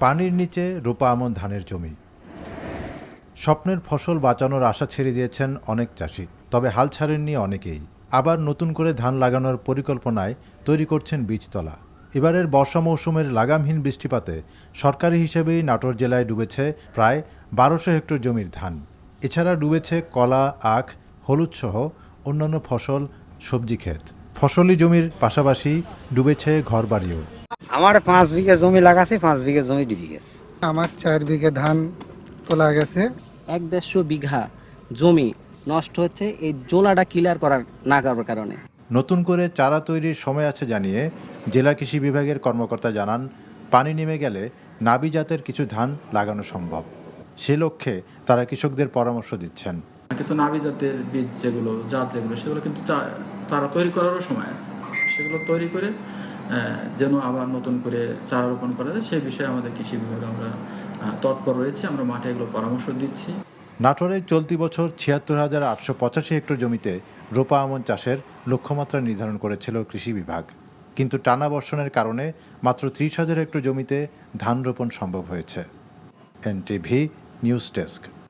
পানির নিচে রূপা আমন ধানের জমি। স্বপ্নের ফসল বাঁচানোর আশা ছেড়ে দিয়েছেন অনেক চাষি, তবে হাল ছাড়েননি অনেকেই। আবার নতুন করে ধান লাগানোর পরিকল্পনায় তৈরি করছেন বীজতলা। এবারের বর্ষা মৌসুমের লাগামহীন বৃষ্টিপাতে সরকারি হিসেবেই নাটোর জেলায় ডুবেছে প্রায় ১২০০ হেক্টর জমির ধান। এছাড়া ডুবেছে কলা, আখ, হলুদসহ অন্যান্য ফসল, সবজি ক্ষেত। ফসলি জমির পাশাপাশি ডুবেছে ঘরবাড়িও। আমার 5 বিঘা জমি লাগাছে, 5 বিঘা জমি ডুবে গেছে। আমার 4 বিঘা ধান তোলা গেছে। ১-১৫০ বিঘা জমি নষ্ট হচ্ছে এই জোলাটা ক্লিয়ার না করার কারণে। নতুন করে চারা তৈরির সময় আছে জানিয়ে জেলা কৃষি বিভাগের কর্মকর্তা জানান, পানি নেমে গেলে নাবি জাতের কিছু ধান লাগানো সম্ভব। সে লক্ষ্যে তারা কৃষকদের পরামর্শ দিচ্ছেন। কিছু নাবি জাতের বীজ যেগুলো সেগুলো কিন্তু চারা তৈরি করারও সময় আছে। সেগুলো তৈরি করে যেন আবার নতুন করে চারা রোপণ করা যায় সেই বিষয়ে আমাদের কৃষি বিভাগে আমরা তৎপর রয়েছি। আমরা মাঠে এগুলো পরামর্শ দিচ্ছি। নাটোরে চলতি বছর ৭৬,৮৮৫ হেক্টর জমিতে রোপা আমন চাষের লক্ষ্যমাত্রা নির্ধারণ করেছিল কৃষি বিভাগ, কিন্তু টানা বর্ষণের কারণে মাত্র ৩০,০০০ হেক্টর জমিতে ধান রোপণ সম্ভব হয়েছে। NTV news desk.